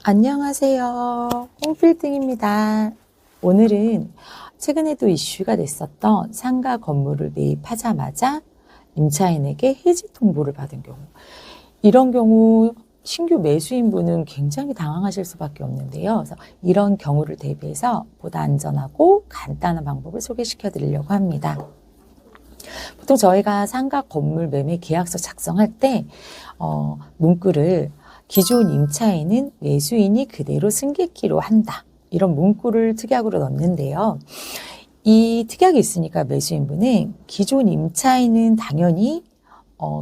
안녕하세요. 홍필등입니다. 오늘은 최근에도 이슈가 됐었던 상가 건물을 매입하자마자 임차인에게 해지 통보를 받은 경우, 이런 경우 신규 매수인분은 굉장히 당황하실 수밖에 없는데요. 그래서 이런 경우를 대비해서 보다 안전하고 간단한 방법을 소개시켜 드리려고 합니다. 보통 저희가 상가 건물 매매 계약서 작성할 때 문구를 기존 임차인은 매수인이 그대로 승객기로 한다, 이런 문구를 특약으로 넣는데요. 이 특약이 있으니까 매수인분은 기존 임차인은 당연히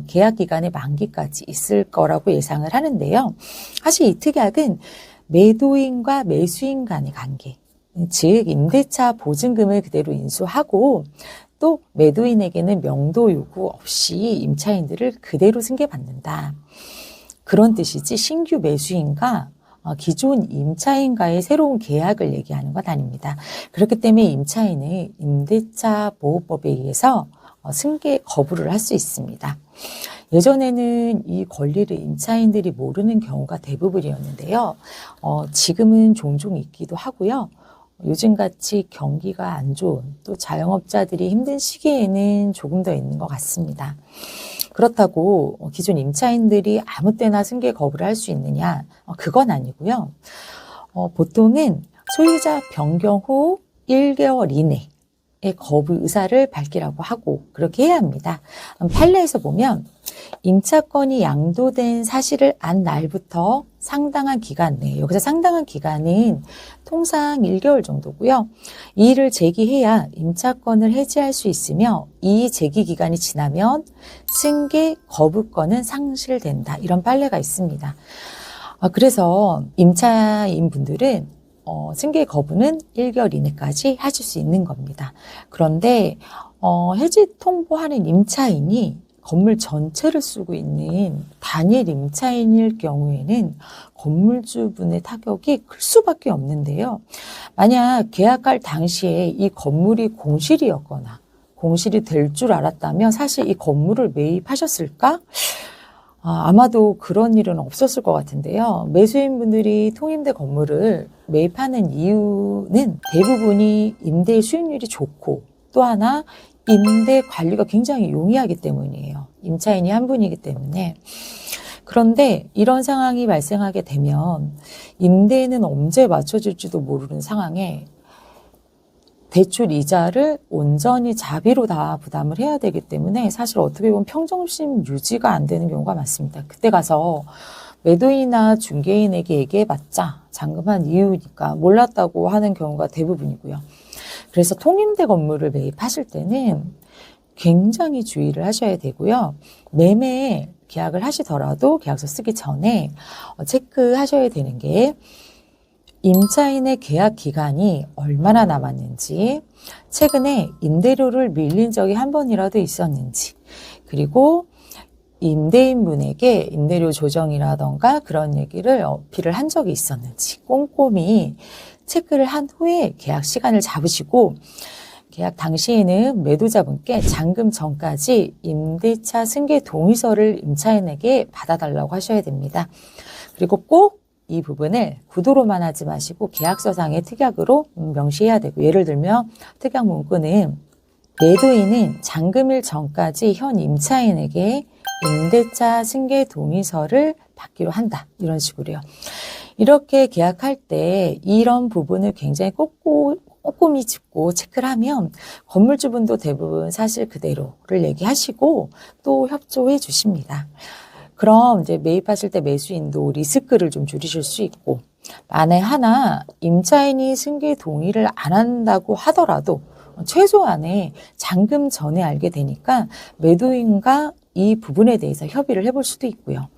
계약 기간의 만기까지 있을 거라고 예상을 하는데요. 사실 이 특약은 매도인과 매수인 간의 관계, 즉 임대차 보증금을 그대로 인수하고 또 매도인에게는 명도 요구 없이 임차인들을 그대로 승계받는다, 그런 뜻이지 신규 매수인과 기존 임차인과의 새로운 계약을 얘기하는 건 아닙니다. 그렇기 때문에 임차인은 임대차 보호법에 의해서 승계 거부를 할 수 있습니다. 예전에는 이 권리를 임차인들이 모르는 경우가 대부분이었는데요. 지금은 종종 있기도 하고요. 요즘같이 경기가 안 좋은, 또 자영업자들이 힘든 시기에는 조금 더 있는 것 같습니다. 그렇다고 기존 임차인들이 아무 때나 승계 거부를 할 수 있느냐? 그건 아니고요. 보통은 소유자 변경 후 1개월 이내에 거부 의사를 밝히라고 하고 그렇게 해야 합니다. 판례에서 보면 임차권이 양도된 사실을 안 날부터 상당한 기간 내에, 여기서 상당한 기간은 통상 1개월 정도고요. 이의를 제기해야 임차권을 해지할 수 있으며 이의 제기 기간이 지나면 승계 거부권은 상실된다, 이런 판례가 있습니다. 그래서 임차인 분들은 승계 거부는 1개월 이내까지 하실 수 있는 겁니다. 그런데 해지 통보하는 임차인이 건물 전체를 쓰고 있는 단일 임차인일 경우에는 건물주분의 타격이 클 수밖에 없는데요. 만약 계약할 당시에 이 건물이 공실이었거나 공실이 될 줄 알았다면 사실 이 건물을 매입하셨을까? 아마도 그런 일은 없었을 것 같은데요. 매수인분들이 통임대 건물을 매입하는 이유는 대부분이 임대 수익률이 좋고 또 하나 임대 관리가 굉장히 용이하기 때문이에요. 임차인이 한 분이기 때문에. 그런데 이런 상황이 발생하게 되면 임대는 언제 맞춰질지도 모르는 상황에 대출 이자를 온전히 자비로 다 부담을 해야 되기 때문에 사실 어떻게 보면 평정심 유지가 안 되는 경우가 많습니다. 그때 가서 매도인이나 중개인에게 얘기해봤자 잔금한 이유니까 몰랐다고 하는 경우가 대부분이고요. 그래서 통임대 건물을 매입하실 때는 굉장히 주의를 하셔야 되고요. 매매 계약을 하시더라도 계약서 쓰기 전에 체크하셔야 되는 게 임차인의 계약 기간이 얼마나 남았는지, 최근에 임대료를 밀린 적이 한 번이라도 있었는지, 그리고 임대인분에게 임대료 조정이라던가 그런 얘기를 어필을 한 적이 있었는지 꼼꼼히 체크를 한 후에 계약 시간을 잡으시고 계약 당시에는 매도자분께 잔금 전까지 임대차 승계 동의서를 임차인에게 받아달라고 하셔야 됩니다. 그리고 꼭 이 부분을 구도로만 하지 마시고 계약서상의 특약으로 명시해야 되고, 예를 들면 특약 문구는 매도인은 잔금일 전까지 현 임차인에게 임대차 승계 동의서를 받기로 한다, 이런 식으로요. 이렇게 계약할 때 이런 부분을 굉장히 꼼꼼히 짚고 체크를 하면 건물주분도 대부분 사실 그대로를 얘기하시고 또 협조해 주십니다. 그럼 이제 매입하실 때 매수인도 리스크를 좀 줄이실 수 있고, 만에 하나 임차인이 승계 동의를 안 한다고 하더라도 최소한의 잔금 전에 알게 되니까 매도인과 이 부분에 대해서 협의를 해볼 수도 있고요.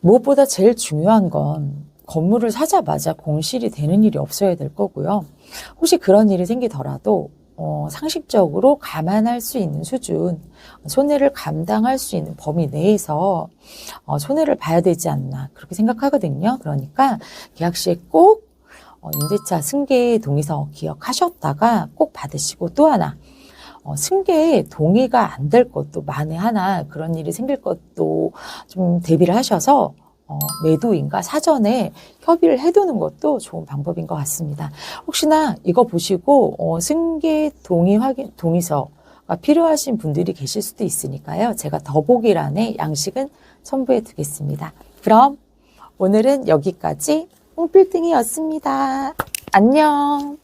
무엇보다 제일 중요한 건 건물을 사자마자 공실이 되는 일이 없어야 될 거고요. 혹시 그런 일이 생기더라도 상식적으로 감안할 수 있는 수준, 손해를 감당할 수 있는 범위 내에서 손해를 봐야 되지 않나, 그렇게 생각하거든요. 그러니까 계약 시에 꼭 임대차 승계 동의서 기억하셨다가 꼭 받으시고, 또 하나 승계에 동의가 안 될 것도 만에 하나 그런 일이 생길 것도 좀 대비를 하셔서 매도인과 사전에 협의를 해두는 것도 좋은 방법인 것 같습니다. 혹시나 이거 보시고 승계 동의 확인 동의서가 필요하신 분들이 계실 수도 있으니까요. 제가 더보기란에 양식은 첨부해 두겠습니다. 그럼 오늘은 여기까지 뽕빌딩이었습니다. 안녕.